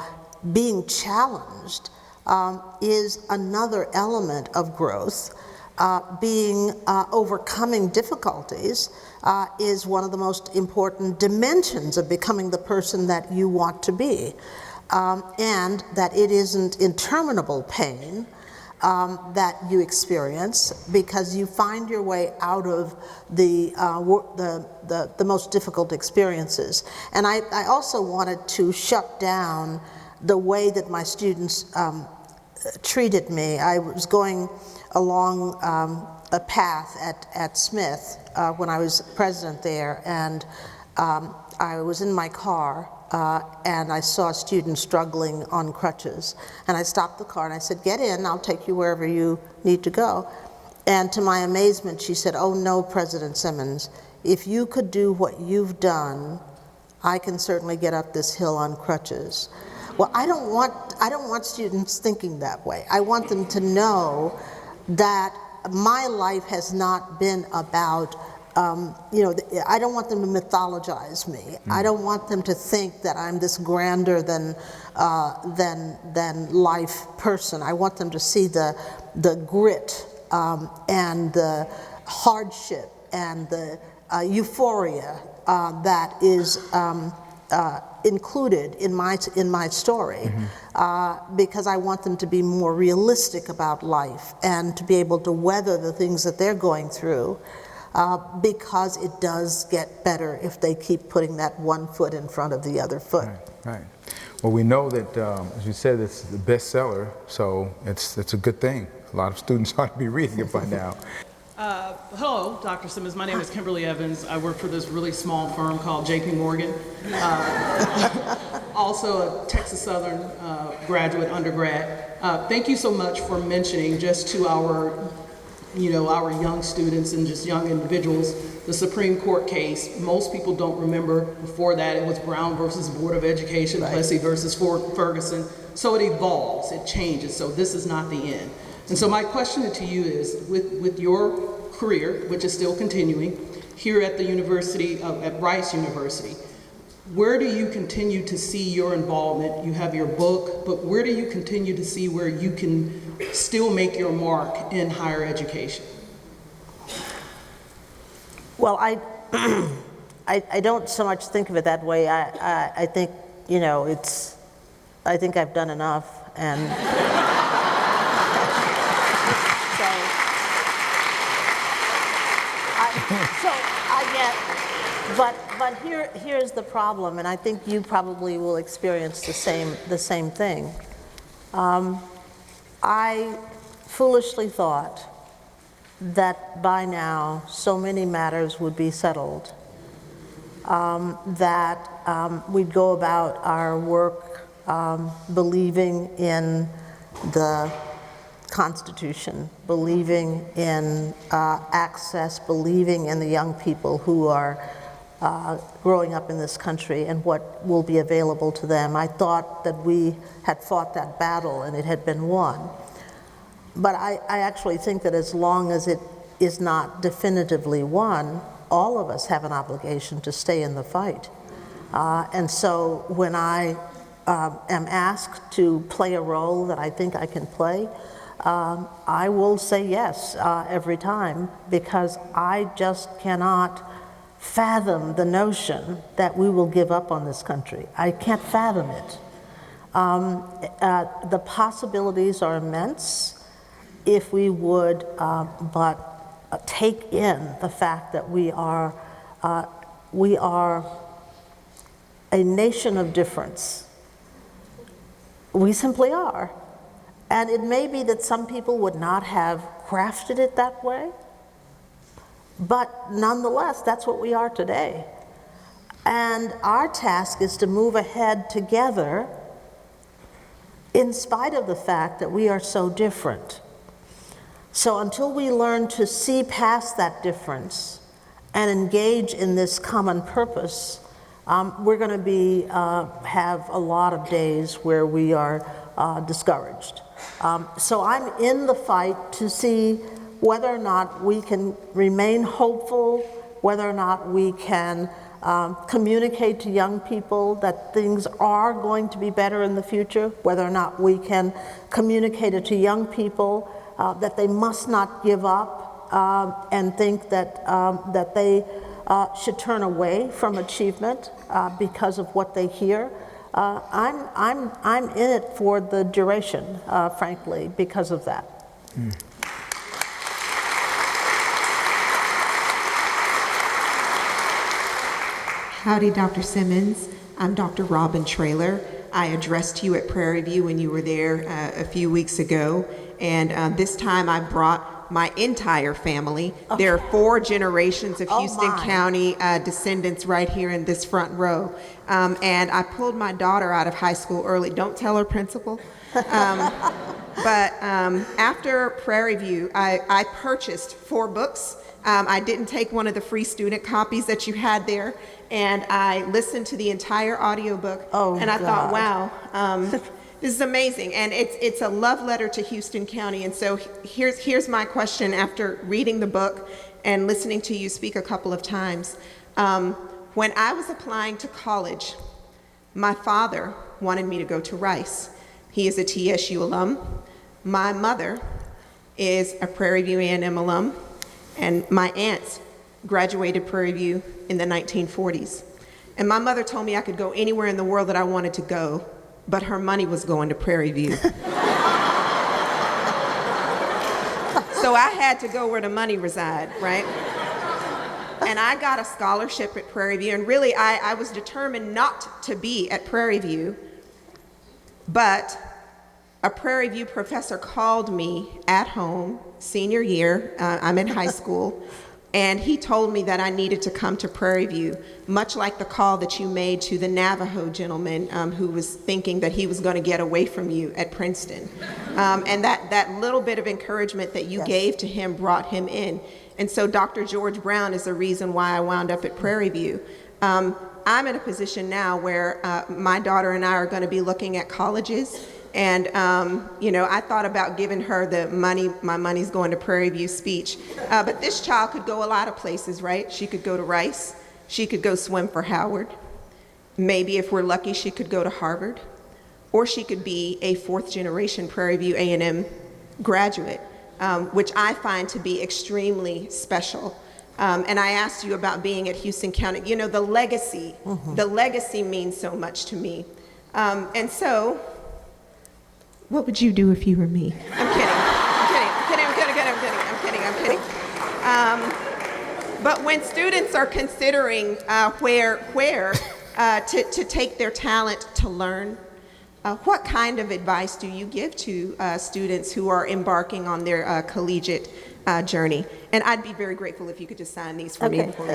being challenged is another element of growth. Overcoming difficulties is one of the most important dimensions of becoming the person that you want to be, and that it isn't interminable pain that you experience because you find your way out of the most difficult experiences. And I also wanted to shut down the way that my students treated me. I was going along a path at Smith when I was president there, and I was in my car and I saw a student struggling on crutches, and I stopped the car and I said, "Get in, I'll take you wherever you need to go." And to my amazement, she said, "Oh no, President Simmons, if you could do what you've done, I can certainly get up this hill on crutches." Well, I don't want students thinking that way. I want them to know that my life has not been about, I don't want them to mythologize me. I don't want them to think that I'm this grander than life person. I want them to see the grit and the hardship and the euphoria that is included in my story, because I want them to be more realistic about life and to be able to weather the things that they're going through, because it does get better if they keep putting that one foot in front of the other foot. Right. Well, we know that, as you said, it's the bestseller, so it's a good thing. A lot of students ought to be reading it by now. Hello, Dr. Simmons. My name is Kimberly Evans. I work for this really small firm called J.P. Morgan. Also a Texas Southern graduate, undergrad. Thank you so much for mentioning just to our young students and just young individuals, the Supreme Court case. Most people don't remember. Before that, it was Brown versus Board of Education, right. Plessy versus Ferguson. So it evolves, it changes. So this is not the end. And so my question to you is, with your career, which is still continuing, here at the university, at Rice University, where do you continue to see your involvement? You have your book, but where do you continue to see where you can still make your mark in higher education? Well, I don't so much think of it that way. I think, I think I've done enough, and but here's the problem, and I think you probably will experience the same thing. I foolishly thought that by now so many matters would be settled, that we'd go about our work believing in the Constitution, believing in access, believing in the young people who are growing up in this country and what will be available to them. I thought that we had fought that battle and it had been won. But I actually think that as long as it is not definitively won, all of us have an obligation to stay in the fight. And so when I am asked to play a role that I think I can play, I will say yes every time, because I just cannot fathom the notion that we will give up on this country. I can't fathom it. The possibilities are immense if we would but take in the fact that we are a nation of difference. We simply are. And it may be that some people would not have crafted it that way, but nonetheless, that's what we are today. And our task is to move ahead together in spite of the fact that we are so different. So until we learn to see past that difference and engage in this common purpose, we're going to have a lot of days where we are discouraged. So I'm in the fight to see whether or not we can remain hopeful, whether or not we can communicate to young people that things are going to be better in the future, whether or not we can communicate it to young people that they must not give up and think that they should turn away from achievement because of what they hear. I'm in it for the duration, frankly, because of that. Howdy, Dr. Simmons. I'm Dr. Robin Traylor. I addressed you at Prairie View when you were there a few weeks ago, and this time I brought my entire family. Okay. There are 4 generations of Houston County descendants right here in this front row. And I pulled my daughter out of high school early. Don't tell her, principal. But after Prairie View, I purchased 4 books. I didn't take one of the free student copies that you had there, and I listened to the entire audiobook. And I thought, wow, this is amazing. And it's a love letter to Houston County. And so here's my question after reading the book and listening to you speak a couple of times. When I was applying to college, my father wanted me to go to Rice. He is a TSU alum. My mother is a Prairie View A&M alum, and my aunts graduated Prairie View in the 1940s. And my mother told me I could go anywhere in the world that I wanted to go, but her money was going to Prairie View. So I had to go where the money reside, right? And I got a scholarship at Prairie View, and really I was determined not to be at Prairie View, but a Prairie View professor called me at home, senior year, I'm in high school, and he told me that I needed to come to Prairie View, much like the call that you made to the Navajo gentleman who was thinking that he was going to get away from you at Princeton. And that little bit of encouragement that you gave to him brought him in. And so Dr. George Brown is the reason why I wound up at Prairie View. I'm in a position now where my daughter and I are going to be looking at colleges. And, I thought about giving her the money, my money's going to Prairie View speech. But this child could go a lot of places, right? She could go to Rice. She could go swim for Howard. Maybe if we're lucky, she could go to Harvard. Or she could be a 4th generation Prairie View A&M graduate, which I find to be extremely special. And I asked you about being at Houston County. The legacy, the legacy means so much to me. And so, what would you do if you were me? I'm kidding. But when students are considering where to take their talent to learn, what kind of advice do you give to students who are embarking on their collegiate journey? And I'd be very grateful if you could just sign these for me before we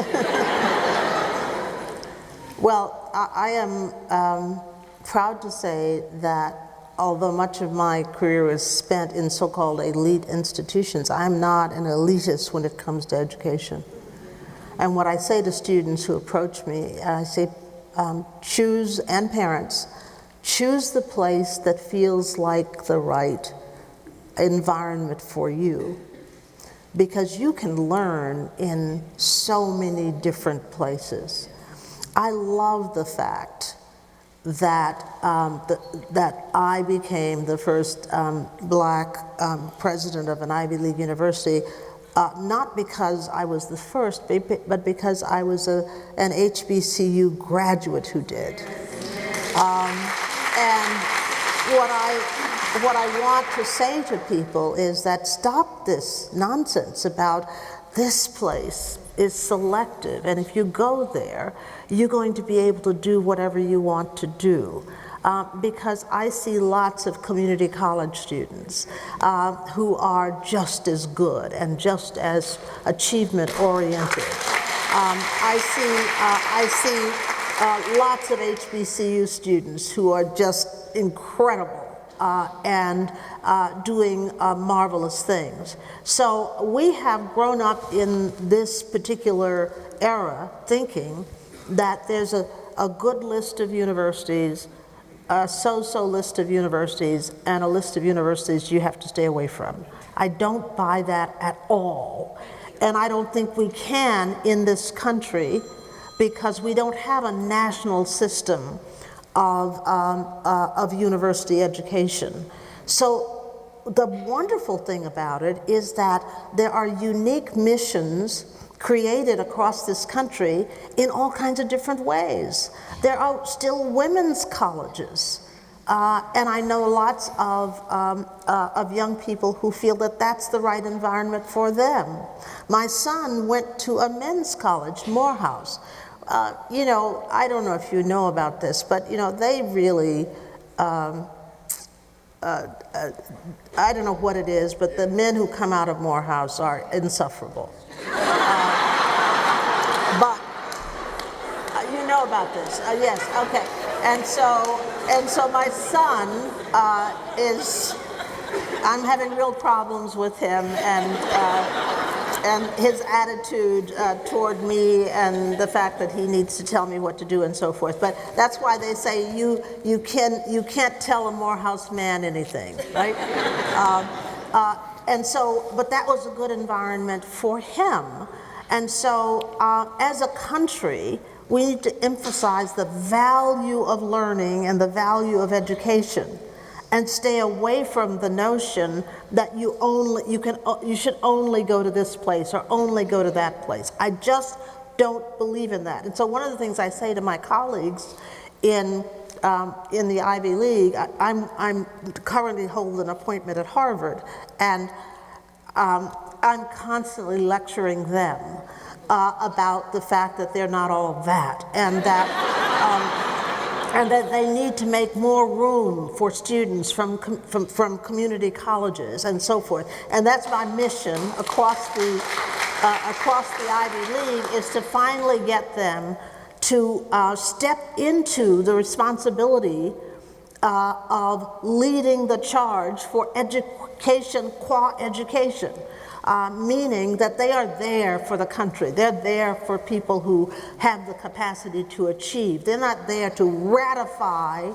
Well, I am proud to say that although much of my career is spent in so-called elite institutions, I'm not an elitist when it comes to education. And what I say to students who approach me, I say, choose, and parents, choose the place that feels like the right environment for you, because you can learn in so many different places. I love the fact that that I became the first black president of an Ivy League university, not because I was the first, but because I was an HBCU graduate who did. And what I want to say to people is that stop this nonsense about this place is selective, and if you go there, you're going to be able to do whatever you want to do. Because I see lots of community college students who are just as good and just as achievement-oriented. I see lots of HBCU students who are just incredible and doing marvelous things. So we have grown up in this particular era thinking that there's a good list of universities, a so-so list of universities, and a list of universities you have to stay away from. I don't buy that at all. And I don't think we can in this country, because we don't have a national system of university education. So the wonderful thing about it is that there are unique missions created across this country in all kinds of different ways. There are still women's colleges. And I know lots of young people who feel that that's the right environment for them. My son went to a men's college, Morehouse. You know, I don't know if you know about this, but you know, they really, I don't know what it is, but the men who come out of Morehouse are insufferable. But you know about this, yes, okay. And so my son I'm having real problems with him, and his attitude toward me, and the fact that he needs to tell me what to do and so forth. But that's why they say you can't tell a Morehouse man anything, right? And so, but that was a good environment for him. And so, as a country, we need to emphasize the value of learning and the value of education, and stay away from the notion that you should only go to this place or only go to that place. I just don't believe in that. And so one of the things I say to my colleagues in the Ivy League, I'm currently holding an appointment at Harvard, and I'm constantly lecturing them about the fact that they're not all that, and that they need to make more room for students from community colleges and so forth. And that's my mission across the Ivy League, is to finally get them to step into the responsibility of leading the charge for education qua education. Meaning that they are there for the country. They're there for people who have the capacity to achieve. They're not there to ratify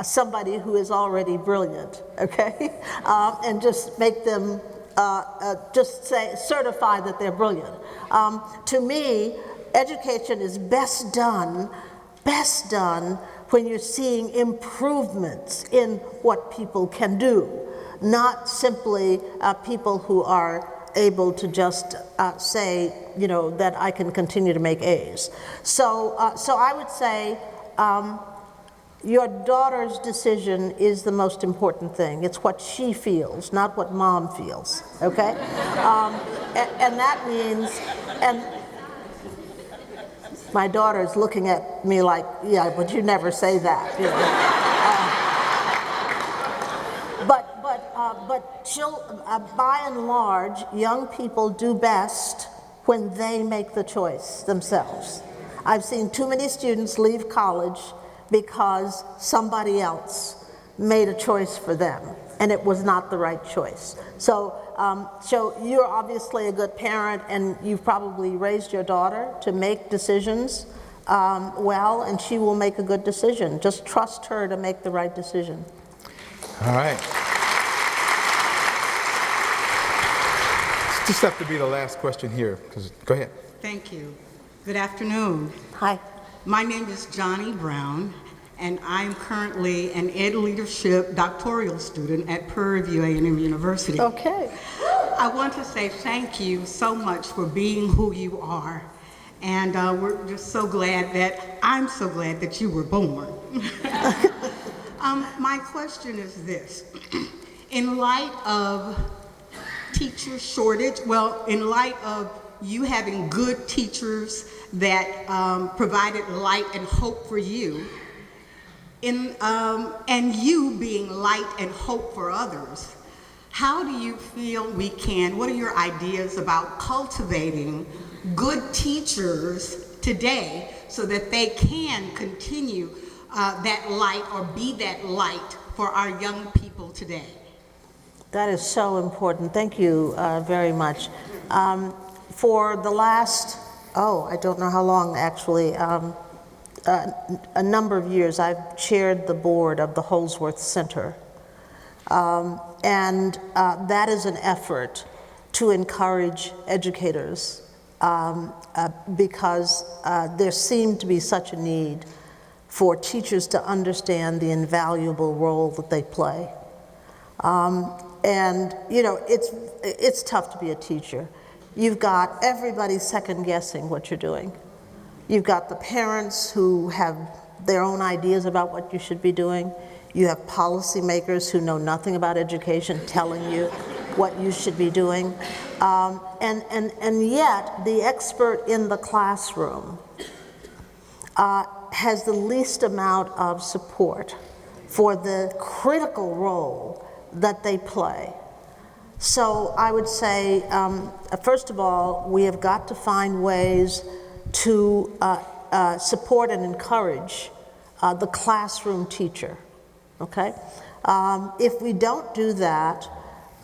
somebody who is already brilliant, okay? And just make them, certify that they're brilliant. To me, education is best done when you're seeing improvements in what people can do. Not simply people who are able to just say, you know, that I can continue to make A's. So I would say your daughter's decision is the most important thing. It's what she feels, not what mom feels, okay? And that means, and my daughter is looking at me like, yeah, but you never say that, you know. But by and large, young people do best when they make the choice themselves. I've seen too many students leave college because somebody else made a choice for them. and it was not the right choice. So you're obviously a good parent, and you've probably raised your daughter to make decisions well, and she will make a good decision. Just trust her to make the right decision. All right. This have to be the last question here. Go ahead. Thank you. Good afternoon. Hi. My name is Johnny Brown, and I'm currently an Ed Leadership doctoral student at Prairie View A&M University. Okay. I want to say thank you so much for being who you are. And we're just so glad that, I'm so glad that you were born. My question is this. In light of teacher shortage, well, in light of you having good teachers that provided light and hope for you, and you being light and hope for others, how do you feel we can, what are your ideas about cultivating good teachers today so that they can continue that light or be that light for our young people today? That is so important. Thank you very much. For the last, I don't know how long actually, a number of years, I've chaired the board of the Holsworth Center. And that is an effort to encourage educators because there seemed to be such a need for teachers to understand the invaluable role that they play. And you know, it's tough to be a teacher. You've got everybody second guessing what you're doing. You've got the parents who have their own ideas about what you should be doing. You have policymakers who know nothing about education telling you what you should be doing. And yet, the expert in the classroom has the least amount of support for the critical role that they play. So I would say, first of all, we have got to find ways to support and encourage the classroom teacher, okay? If we don't do that,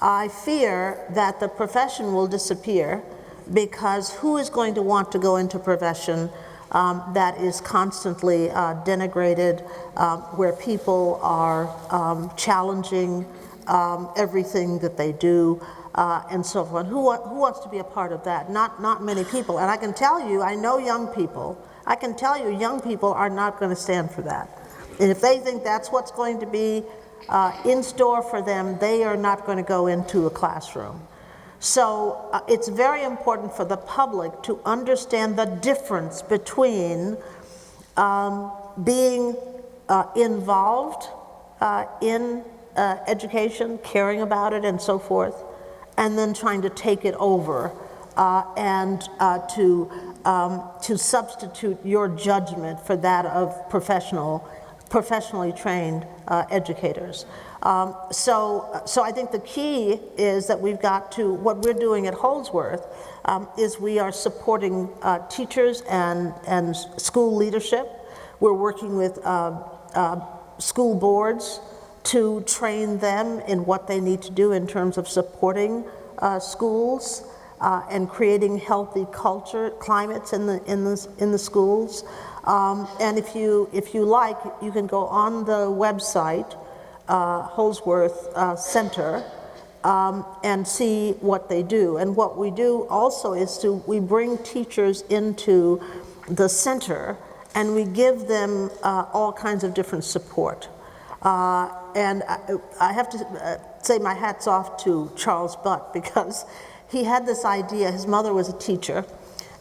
I fear that the profession will disappear, because who is going to want to go into a profession that is constantly denigrated, where people are challenging everything that they do, and so forth. Who wants to be a part of that? Not many people. And I can tell you, I know young people, I can tell you young people are not going to stand for that. And if they think that's what's going to be in store for them, they are not going to go into a classroom. So it's very important for the public to understand the difference between being involved in education, caring about it, and so forth, and then trying to take it over and to substitute your judgment for that of professionally trained educators. So I think the key is that we've got to, what we're doing at Holsworth is we are supporting teachers and school leadership. We're working with school boards to train them in what they need to do in terms of supporting schools and creating healthy climates in the schools. And if you like, you can go on the website, Holsworth Center, and see what they do. And what we do also is we bring teachers into the center, and we give them all kinds of different support. And I have to say my hat's off to Charles Butt, because he had this idea. His mother was a teacher,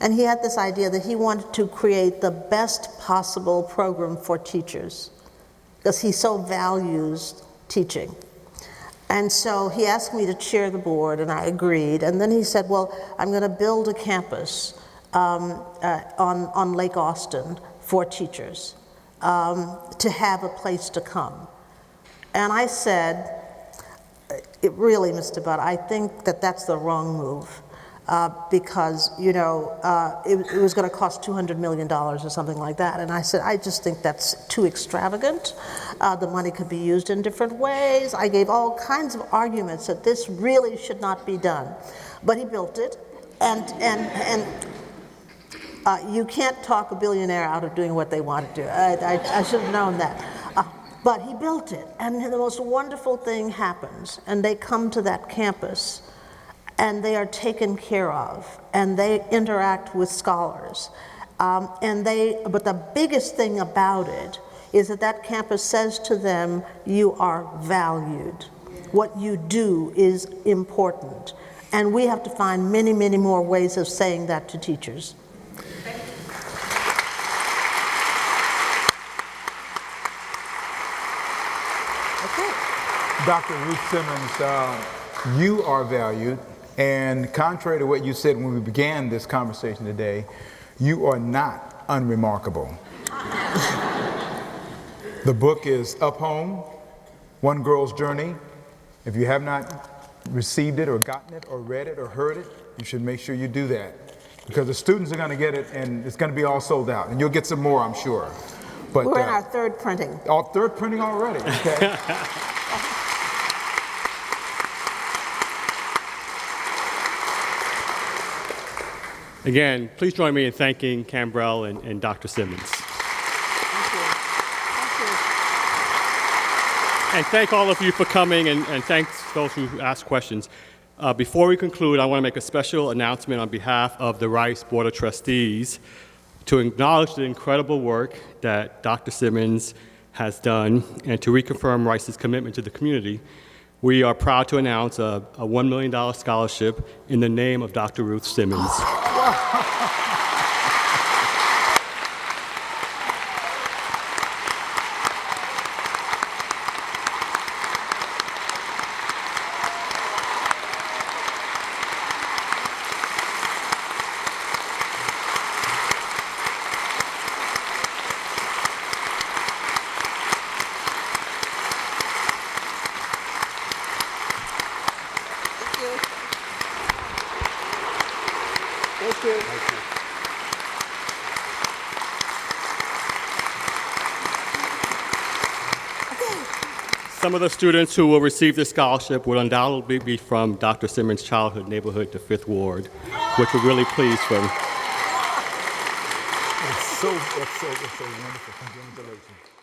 and he had this idea that he wanted to create the best possible program for teachers, because he so values teaching. And so he asked me to chair the board, and I agreed. And then he said, well, I'm going to build a campus on Lake Austin for teachers to have a place to come. And I said, really, Mr. Butt, I think that that's the wrong move. because, you know, it was going to cost $200 million or something like that. And I said, I just think that's too extravagant. The money could be used in different ways. I gave all kinds of arguments that this really should not be done. But he built it, and you can't talk a billionaire out of doing what they want to do. I should have known that. But he built it, and the most wonderful thing happens, and they come to that campus, and they are taken care of, and they interact with scholars. But the biggest thing about it is that that campus says to them, you are valued. What you do is important. And we have to find many, many more ways of saying that to teachers. Dr. Ruth Simmons, you are valued, and contrary to what you said when we began this conversation today, you are not unremarkable. The book is Up Home, One Girl's Journey. If you have not received it or gotten it or read it or heard it, you should make sure you do that, because the students are going to get it and it's going to be all sold out, and you'll get some more, I'm sure. But we're in our third printing. Our third printing already, okay? Again, please join me in thanking Cambrell and Dr. Simmons. Thank you. Thank you. And thank all of you for coming, and thanks those who asked questions. Before we conclude, I want to make a special announcement on behalf of the Rice Board of Trustees to acknowledge the incredible work that Dr. Simmons has done and to reconfirm Rice's commitment to the community. We are proud to announce a $1 million scholarship in the name of Dr. Ruth Simmons. Thank you. Some of the students who will receive this scholarship will undoubtedly be from Dr. Simmons' childhood neighborhood, the 5th Ward, which we're really pleased for. It's so wonderful. Congratulations.